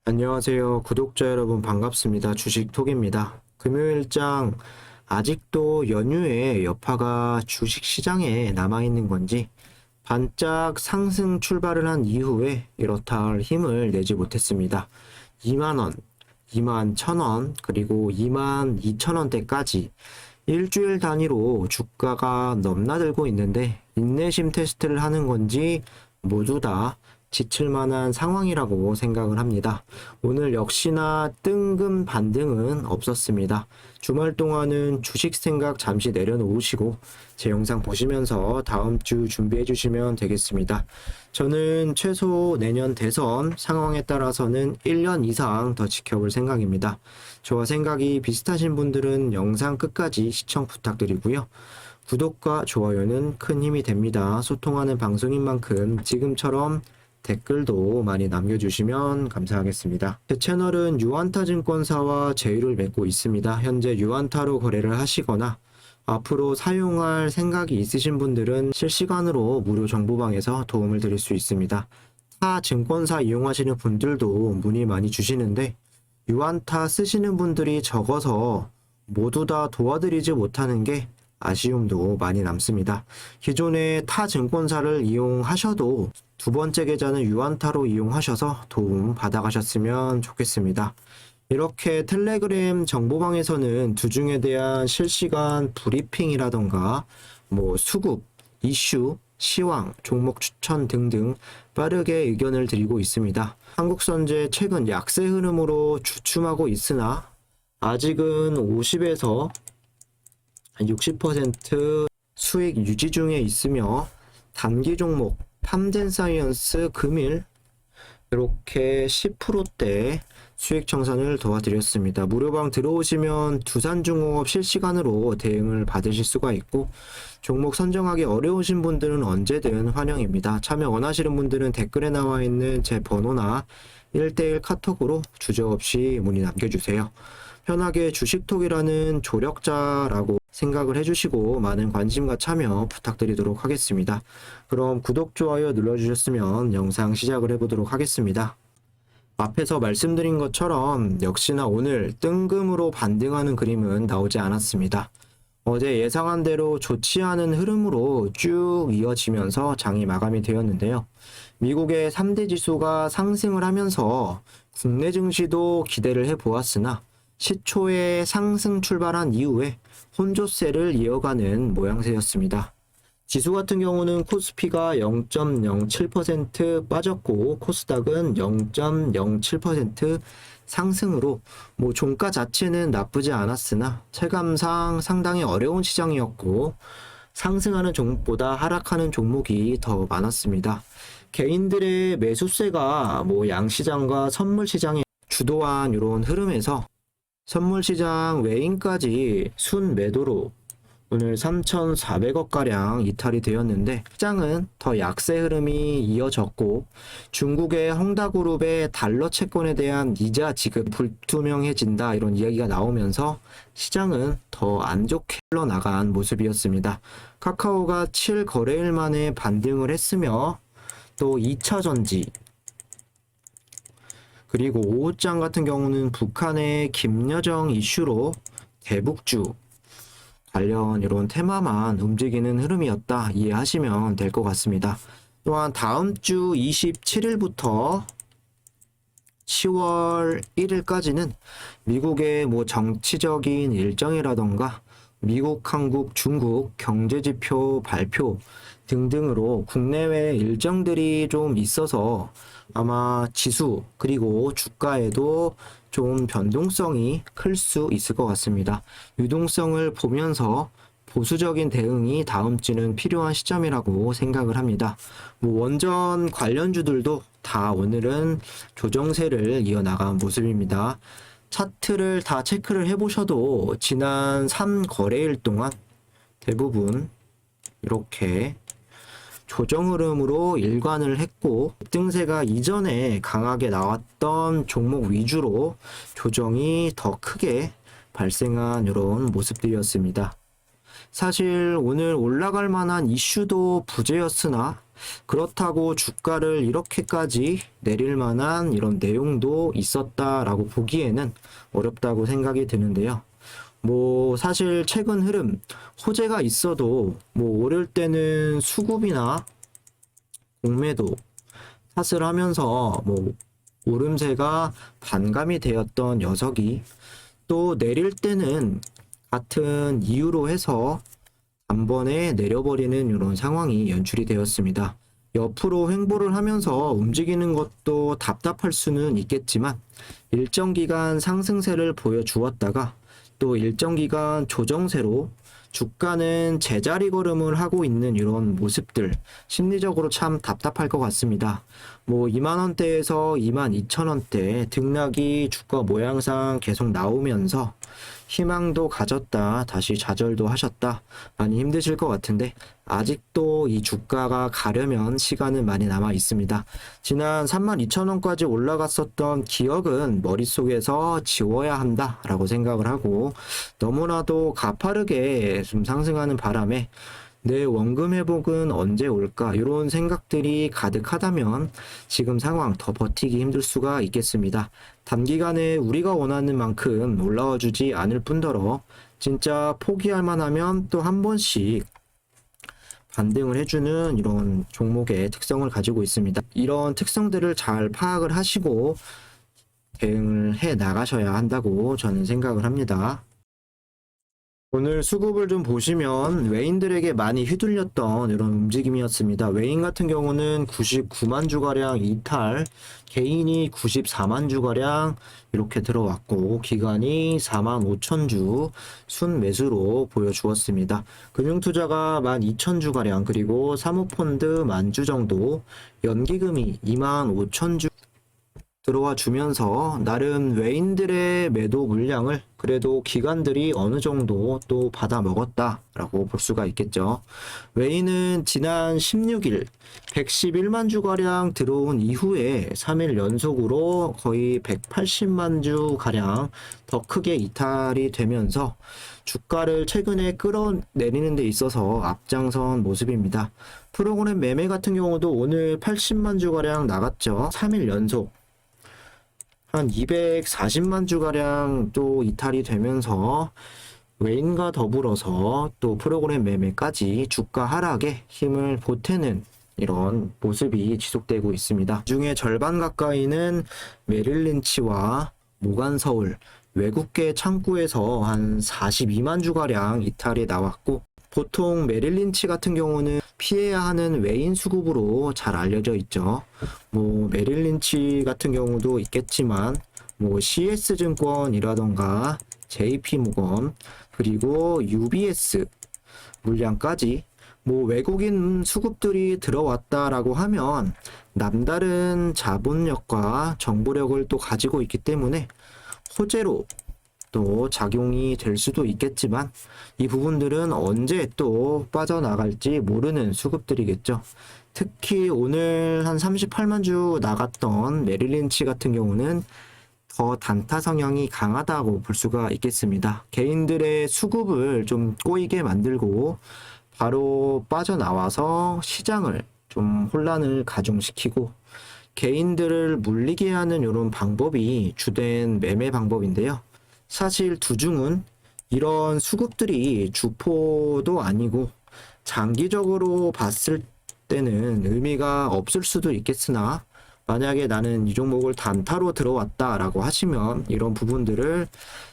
안녕하세요. 구독자 여러분 반갑습니다. 주식톡입니다. 금요일장 아직도 연휴의 여파가 주식시장에 남아있는 건지 반짝 상승 출발을 한 이후에 이렇다 할 힘을 내지 못했습니다. 2만원, 2만 1,000원, 그리고 2만 2천원대까지 일주일 단위로 주가가 넘나들고 있는데 인내심 테스트를 하는 건지 모두 다 지칠 만한 상황이라고 생각을 합니다. 오늘 역시나 뜬금 반등은 없었습니다. 주말 동안은 주식 생각 잠시 내려놓으시고 제 영상 보시면서 다음 주 준비해 주시면 되겠습니다. 저는 최소 내년 대선 상황에 따라서는 1년 이상 더 지켜볼 생각입니다. 저와 생각이 비슷하신 분들은 영상 끝까지 시청 부탁드리고요. 구독과 좋아요는 큰 힘이 됩니다. 소통하는 방송인 만큼 지금처럼 댓글도 많이 남겨주시면 감사하겠습니다. 제 채널은 유한타증권사와 제휴를 맺고 있습니다. 현재 유한타로 거래를 하시거나 앞으로 사용할 생각이 있으신 분들은 실시간으로 무료 정보방에서 도움을 드릴 수 있습니다. 타 증권사 이용하시는 분들도 문의 많이 주시는데 유한타 쓰시는 분들이 적어서 모두 다 도와드리지 못하는 게 아쉬움도 많이 남습니다. 기존의 타 증권사를 이용하셔도 두 번째 계좌는 유한타로 이용하셔서 도움 받아가셨으면 좋겠습니다. 이렇게 텔레그램 정보방에서는 주중에 대한 실시간 브리핑이라던가 수급, 이슈, 시황, 종목 추천 등등 빠르게 의견을 드리고 있습니다. 한국선제 최근 약세 흐름으로 주춤하고 있으나 아직은 50에서 60% 수익 유지 중에 있으며 단기 종목 팜젠사이언스 금일 이렇게 10%대 수익 청산을 도와드렸습니다. 무료방 들어오시면 두산중공업 실시간으로 대응을 받으실 수가 있고 종목 선정하기 어려우신 분들은 언제든 환영입니다. 참여 원하시는 분들은 댓글에 나와 있는 제 번호나 1대1 카톡으로 주저없이 문의 남겨주세요. 편하게 주식톡이라는 조력자라고 생각을 해주시고 많은 관심과 참여 부탁드리도록 하겠습니다. 그럼 구독, 좋아요 눌러주셨으면 영상 시작을 해보도록 하겠습니다. 앞에서 말씀드린 것처럼 역시나 오늘 뜬금으로 반등하는 그림은 나오지 않았습니다. 어제 예상한 대로 좋지 않은 흐름으로 쭉 이어지면서 장이 마감이 되었는데요. 미국의 3대 지수가 상승을 하면서 국내 증시도 기대를 해보았으나 시초에 상승 출발한 이후에 혼조세를 이어가는 모양새였습니다. 지수 같은 경우는 코스피가 0.07% 빠졌고 코스닥은 0.07% 상승으로 종가 자체는 나쁘지 않았으나 체감상 상당히 어려운 시장이었고 상승하는 종목보다 하락하는 종목이 더 많았습니다. 개인들의 매수세가 양시장과 선물시장에 주도한 이런 흐름에서 선물시장 외인까지 순매도로 오늘 3,400억가량 이탈이 되었는데 시장은 더 약세 흐름이 이어졌고 중국의 헝다그룹의 달러 채권에 대한 이자 지급 불투명해진다 이런 이야기가 나오면서 시장은 더 안 좋게 흘러나간 모습이었습니다. 카카오가 7거래일 만에 반등을 했으며 또 2차전지 그리고 오후장 같은 경우는 북한의 김여정 이슈로 대북주 관련 이런 테마만 움직이는 흐름이었다 이해하시면 될 것 같습니다. 또한 다음 주 27일부터 10월 1일까지는 미국의 정치적인 일정이라던가 미국, 한국, 중국 경제지표 발표 등등으로 국내외 일정들이 좀 있어서 아마 지수 그리고 주가에도 좀 변동성이 클 수 있을 것 같습니다. 유동성을 보면서 보수적인 대응이 다음 주는 필요한 시점이라고 생각을 합니다. 원전 관련주들도 다 오늘은 조정세를 이어나간 모습입니다. 차트를 다 체크를 해보셔도 지난 3거래일 동안 대부분 이렇게 조정 흐름으로 일관을 했고 등세가 이전에 강하게 나왔던 종목 위주로 조정이 더 크게 발생한 이런 모습들이었습니다. 사실 오늘 올라갈 만한 이슈도 부재였으나 그렇다고 주가를 이렇게까지 내릴 만한 이런 내용도 있었다라고 보기에는 어렵다고 생각이 드는데요. 뭐 사실 최근 흐름 호재가 있어도 뭐 오를 때는 수급이나 공매도 탓을 하면서 뭐 오름세가 반감이 되었던 녀석이 또 내릴 때는 같은 이유로 해서 단번에 내려버리는 이런 상황이 연출이 되었습니다. 옆으로 횡보를 하면서 움직이는 것도 답답할 수는 있겠지만 일정 기간 상승세를 보여주었다가 또 일정 기간 조정세로 주가는 제자리 걸음을 하고 있는 이런 모습들 심리적으로 참 답답할 것 같습니다. 뭐 2만 원대에서 2만 2천 원대 등락이 주가 모양상 계속 나오면서 희망도 가졌다 다시 좌절도 하셨다 많이 힘드실 것 같은데 아직도 이 주가가 가려면 시간은 많이 남아 있습니다. 지난 32,000원까지 올라갔었던 기억은 머릿속에서 지워야 한다 라고 생각을 하고 너무나도 가파르게 좀 상승하는 바람에 내 원금 회복은 언제 올까 이런 생각들이 가득하다면 지금 상황 더 버티기 힘들 수가 있겠습니다. 단기간에 우리가 원하는 만큼 올라와 주지 않을 뿐더러 진짜 포기할 만하면 또 한 번씩 반등을 해주는 이런 종목의 특성을 가지고 있습니다. 이런 특성들을 잘 파악을 하시고 대응을 해 나가셔야 한다고 저는 생각을 합니다. 오늘 수급을 좀 보시면 외인들에게 많이 휘둘렸던 이런 움직임이었습니다. 외인 같은 경우는 99만 주가량 이탈, 개인이 94만 주가량 이렇게 들어왔고 기관이 4만 5천 주 순매수로 보여주었습니다. 금융투자가 12,000 주가량 그리고 사모펀드 10,000주 정도, 연기금이 2만 5천 주 들어와 주면서 나름 외인들의 매도 물량을 그래도 기관들이 어느 정도 또 받아 먹었다라고 볼 수가 있겠죠. 외인은 지난 16일 111만 주가량 들어온 이후에 3일 연속으로 거의 180만 주가량 더 크게 이탈이 되면서 주가를 최근에 끌어내리는 데 있어서 앞장선 모습입니다. 프로그램 매매 같은 경우도 오늘 80만 주가량 나갔죠. 3일 연속 한 240만 주가량 또 이탈이 되면서 외인과 더불어서 또 프로그램 매매까지 주가 하락에 힘을 보태는 이런 모습이 지속되고 있습니다. 그 중에 절반 가까이는 메릴린치와 모간서울 외국계 창구에서 한 42만 주가량 이탈이 나왔고 보통 메릴린치 같은 경우는 피해야 하는 외인 수급으로 잘 알려져 있죠. 뭐 메릴린치 같은 경우도 있겠지만 뭐 CS증권이라던가 JP모건 그리고 UBS 물량까지 뭐 외국인 수급들이 들어왔다라고 하면 남다른 자본력과 정보력을 또 가지고 있기 때문에 호재로 또 작용이 될 수도 있겠지만 이 부분들은 언제 또 빠져나갈지 모르는 수급들이겠죠. 특히 오늘 한 38만 주 나갔던 메릴린치 같은 경우는 더 단타 성향이 강하다고 볼 수가 있겠습니다. 개인들의 수급을 좀 꼬이게 만들고 바로 빠져나와서 시장을 좀 혼란을 가중시키고 개인들을 물리게 하는 이런 방법이 주된 매매 방법인데요. 사실 두중은 이런 수급들이 주포도 아니고 장기적으로 봤을 때는 의미가 없을 수도 있겠으나 만약에 나는 이 종목을 단타로 들어왔다라고 하시면 이런 부분들을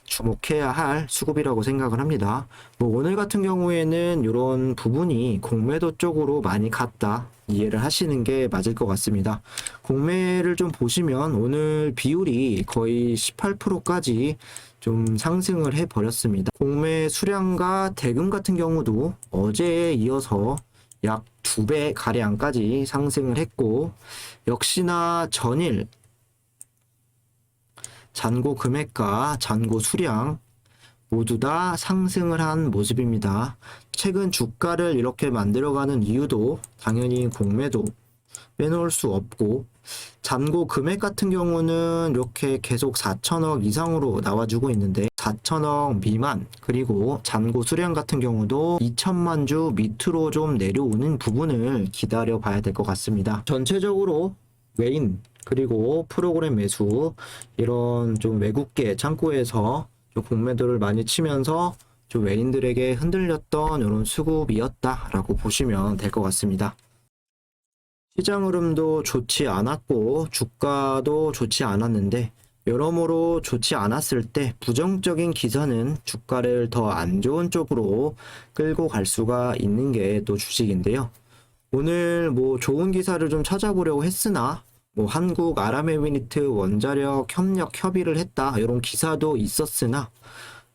주목해야 할 수급이라고 생각을 합니다. 뭐 오늘 같은 경우에는 이런 부분이 공매도 쪽으로 많이 갔다 이해를 하시는 게 맞을 것 같습니다. 공매를 좀 보시면 오늘 비율이 거의 18%까지 좀 상승을 해 버렸습니다. 공매 수량과 대금 같은 경우도 어제에 이어서 약 2배 가량까지 상승을 했고 역시나 전일 잔고 금액과 잔고 수량 모두 다 상승을 한 모습입니다. 최근 주가를 이렇게 만들어가는 이유도 당연히 공매도 빼놓을 수 없고 잔고 금액 같은 경우는 이렇게 계속 4천억 이상으로 나와주고 있는데 4천억 미만, 그리고 잔고 수량 같은 경우도 2천만 주 밑으로 좀 내려오는 부분을 기다려 봐야 될 것 같습니다. 전체적으로 외인 그리고 프로그램 매수, 이런 좀 외국계 창구에서 좀 공매도를 많이 치면서 좀 외인들에게 흔들렸던 이런 수급이었다라고 보시면 될 것 같습니다. 시장 흐름도 좋지 않았고 주가도 좋지 않았는데, 여러모로 좋지 않았을 때 부정적인 기사는 주가를 더 안 좋은 쪽으로 끌고 갈 수가 있는 게 또 주식인데요. 오늘 뭐 좋은 기사를 좀 찾아보려고 했으나 뭐 한국 아랍에미리트 원자력 협력 협의를 했다, 이런 기사도 있었으나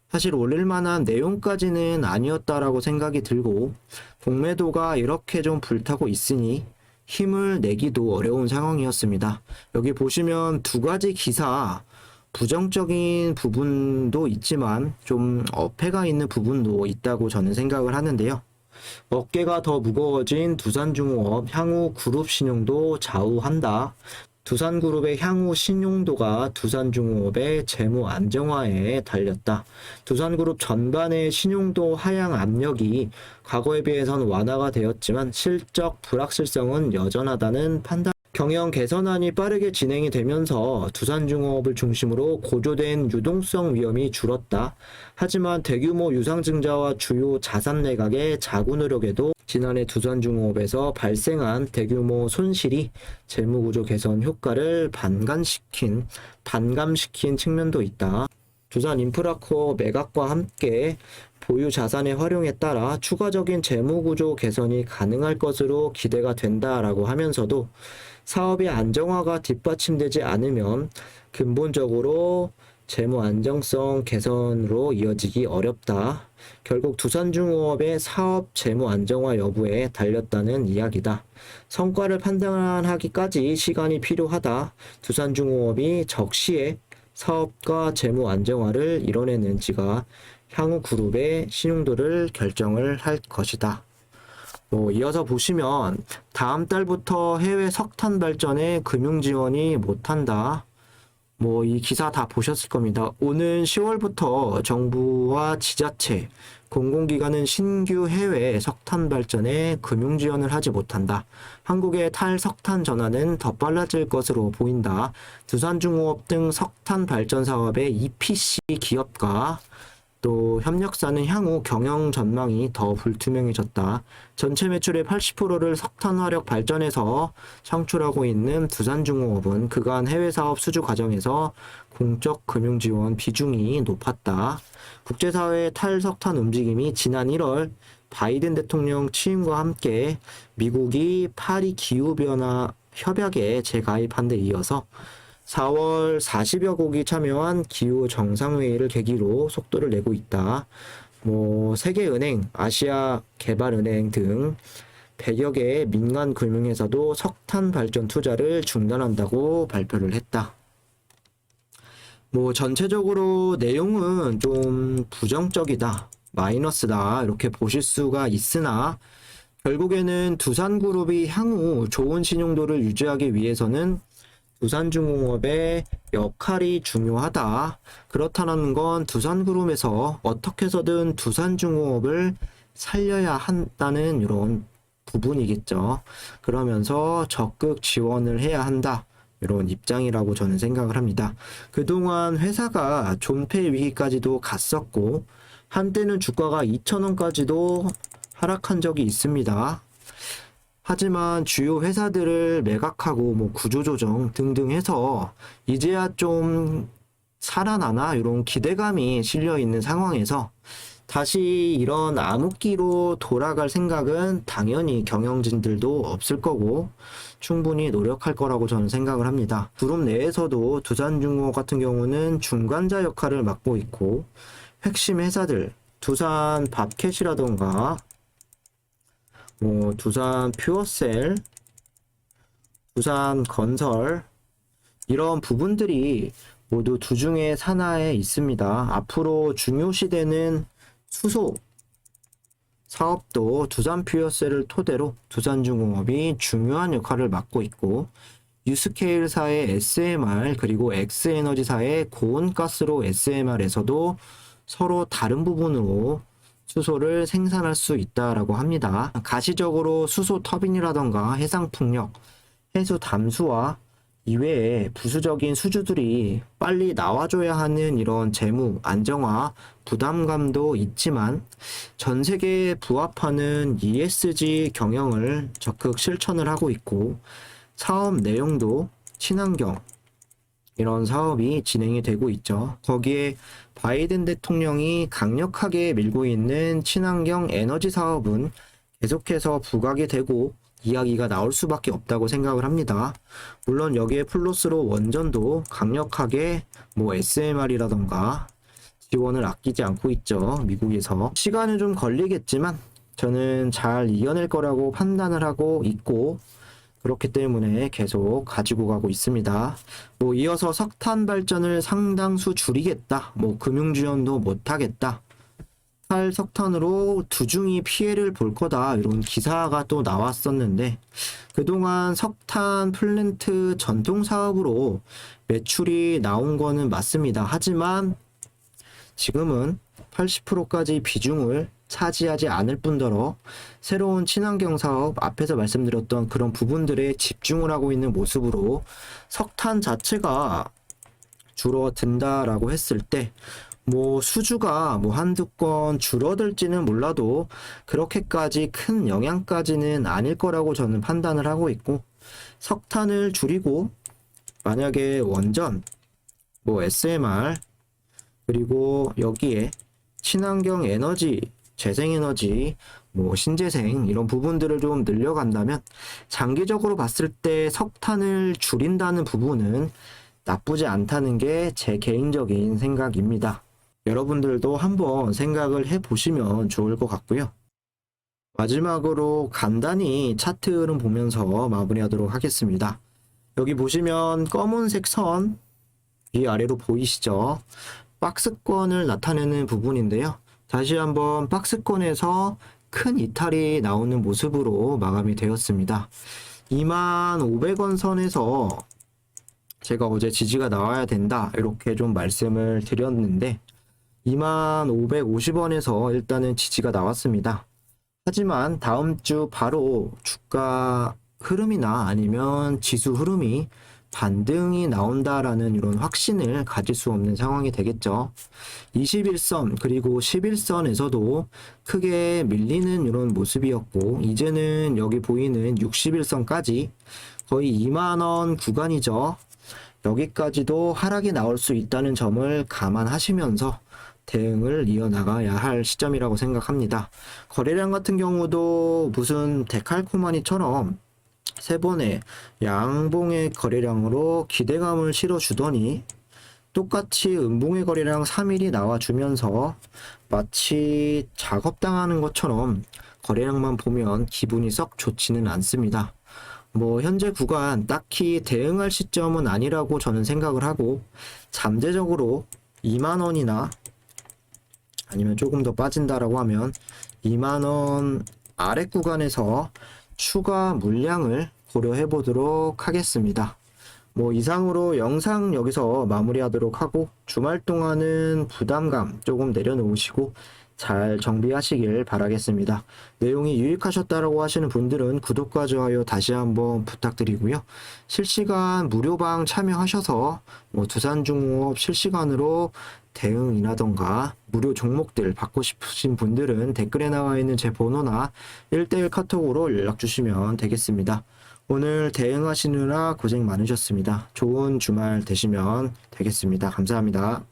사실 올릴 만한 내용까지는 아니었다라고 생각이 들고, 공매도가 이렇게 좀 불타고 있으니 힘을 내기도 어려운 상황이었습니다. 여기 보시면 두 가지 기사, 부정적인 부분도 있지만 좀 어폐가 있는 부분도 있다고 저는 생각을 하는데요. 어깨가 더 무거워진 두산중공업 향후 그룹 신용도 좌우한다. 두산그룹의 향후 신용도가 두산중공업의 재무 안정화에 달렸다. 두산그룹 전반의 신용도 하향 압력이 과거에 비해서는 완화가 되었지만 실적 불확실성은 여전하다는 판단. 경영 개선안이 빠르게 진행이 되면서 두산중공업을 중심으로 고조된 유동성 위험이 줄었다. 하지만 대규모 유상증자와 주요 자산 매각의 자구 노력에도 지난해 두산중공업에서 발생한 대규모 손실이 재무구조 개선 효과를 반감시킨 측면도 있다. 두산인프라코어 매각과 함께 보유 자산의 활용에 따라 추가적인 재무구조 개선이 가능할 것으로 기대가 된다라고 하면서도, 사업의 안정화가 뒷받침되지 않으면 근본적으로 재무 안정성 개선으로 이어지기 어렵다. 결국 두산중공업의 사업 재무 안정화 여부에 달렸다는 이야기다. 성과를 판단하기까지 시간이 필요하다. 두산중공업이 적시에 사업과 재무 안정화를 이뤄내는지가 향후 그룹의 신용도를 결정을 할 것이다. 이어서 보시면 다음 달부터 해외 석탄 발전에 금융 지원이 못한다. 이 기사 다 보셨을 겁니다. 오는 10월부터 정부와 지자체, 공공기관은 신규 해외 석탄 발전에 금융 지원을 하지 못한다. 한국의 탈석탄 전환은 더 빨라질 것으로 보인다. 두산중공업 등 석탄 발전 사업의 EPC 기업과 또 협력사는 향후 경영 전망이 더 불투명해졌다. 전체 매출의 80%를 석탄 화력 발전에서 창출하고 있는 두산중공업은 그간 해외 사업 수주 과정에서 공적 금융 지원 비중이 높았다. 국제사회의 탈석탄 움직임이 지난 1월 바이든 대통령 취임과 함께 미국이 파리 기후변화 협약에 재가입한 데 이어서 4월 40여 국이 참여한 기후 정상회의를 계기로 속도를 내고 있다. 세계은행, 아시아개발은행 등 100여 개의 민간 금융회사도 석탄 발전 투자를 중단한다고 발표를 했다. 전체적으로 내용은 좀 부정적이다, 마이너스다, 이렇게 보실 수가 있으나 결국에는 두산그룹이 향후 좋은 신용도를 유지하기 위해서는 두산중공업의 역할이 중요하다. 그렇다는 건 두산그룹에서 어떻게 해서든 두산중공업을 살려야 한다는 이런 부분이겠죠. 그러면서 적극 지원을 해야 한다, 이런 입장이라고 저는 생각을 합니다. 그동안 회사가 존폐 위기까지도 갔었고 한때는 주가가 2,000원까지도 하락한 적이 있습니다. 하지만 주요 회사들을 매각하고 구조조정 등등 해서 이제야 좀 살아나나, 이런 기대감이 실려 있는 상황에서 다시 이런 암흑기로 돌아갈 생각은 당연히 경영진들도 없을 거고 충분히 노력할 거라고 저는 생각을 합니다. 그룹 내에서도 두산중공업 같은 경우는 중간자 역할을 맡고 있고, 핵심 회사들 두산 밥캣이라던가 두산 퓨어셀, 두산 건설, 이런 부분들이 모두 두중의 산하에 있습니다. 앞으로 중요시되는 수소 사업도 두산 퓨어셀을 토대로 두산중공업이 중요한 역할을 맡고 있고, 유스케일사의 SMR 그리고 엑스에너지사의 고온가스로 SMR에서도 서로 다른 부분으로 수소를 생산할 수 있다라고 합니다. 가시적으로 수소 터빈이라던가 해상풍력, 해수 담수화 이외에 부수적인 수주들이 빨리 나와줘야 하는 이런 재무 안정화 부담감도 있지만 전 세계에 부합하는 ESG 경영을 적극 실천을 하고 있고 사업 내용도 친환경 이런 사업이 진행이 되고 있죠. 거기에 바이든 대통령이 강력하게 밀고 있는 친환경 에너지 사업은 계속해서 부각이 되고 이야기가 나올 수밖에 없다고 생각을 합니다. 물론 여기에 플러스로 원전도 강력하게 SMR이라던가 지원을 아끼지 않고 있죠. 미국에서. 시간은 좀 걸리겠지만 저는 잘 이겨낼 거라고 판단을 하고 있고 그렇기 때문에 계속 가지고 가고 있습니다. 이어서 석탄 발전을 상당수 줄이겠다. 금융 지원도 못하겠다. 석탄으로 두중이 피해를 볼 거다 이런 기사가 또 나왔었는데 그동안 석탄 플랜트 전통 사업으로 매출이 나온 거는 맞습니다. 하지만 지금은 80%까지 비중을 차지하지 않을 뿐더러 새로운 친환경 사업 앞에서 말씀드렸던 그런 부분들에 집중을 하고 있는 모습으로 석탄 자체가 줄어든다라고 했을 때 수주가 한두 건 줄어들지는 몰라도 그렇게까지 큰 영향까지는 아닐 거라고 저는 판단을 하고 있고 석탄을 줄이고 만약에 원전, SMR 그리고 여기에 친환경 에너지, 재생에너지, 신재생 이런 부분들을 좀 늘려간다면 장기적으로 봤을 때 석탄을 줄인다는 부분은 나쁘지 않다는 게 제 개인적인 생각입니다. 여러분들도 한번 생각을 해보시면 좋을 것 같고요. 마지막으로 간단히 차트 흐름 보면서 마무리하도록 하겠습니다. 여기 보시면 검은색 선 위아래로 보이시죠? 박스권을 나타내는 부분인데요. 다시 한번 박스권에서 큰 이탈이 나오는 모습으로 마감이 되었습니다. 25,500원 선에서 제가 어제 지지가 나와야 된다 이렇게 좀 말씀을 드렸는데 25,550원에서 일단은 지지가 나왔습니다. 하지만 다음 주 바로 주가 흐름이나 아니면 지수 흐름이 반등이 나온다라는 이런 확신을 가질 수 없는 상황이 되겠죠. 21선 그리고 11선에서도 크게 밀리는 이런 모습이었고 이제는 여기 보이는 61선까지 거의 2만원 구간이죠. 여기까지도 하락이 나올 수 있다는 점을 감안하시면서 대응을 이어나가야 할 시점이라고 생각합니다. 거래량 같은 경우도 무슨 데칼코마니처럼 세 번의 양봉의 거래량으로 기대감을 실어주더니 똑같이 음봉의 거래량 3일이 나와주면서 마치 작업당하는 것처럼 거래량만 보면 기분이 썩 좋지는 않습니다. 현재 구간 딱히 대응할 시점은 아니라고 저는 생각을 하고 잠재적으로 2만원이나 아니면 조금 더 빠진다라고 하면 2만원 아래 구간에서 추가 물량을 고려해 보도록 하겠습니다. 이상으로 영상 여기서 마무리하도록 하고 주말 동안은 부담감 조금 내려놓으시고 잘 정비하시길 바라겠습니다. 내용이 유익하셨다라고 하시는 분들은 구독과 좋아요 다시 한번 부탁드리고요. 실시간 무료방 참여하셔서 두산중공업 실시간으로 대응이라던가 무료 종목들 받고 싶으신 분들은 댓글에 나와 있는 제 번호나 1대1 카톡으로 연락 주시면 되겠습니다. 오늘 대응하시느라 고생 많으셨습니다. 좋은 주말 되시면 되겠습니다. 감사합니다.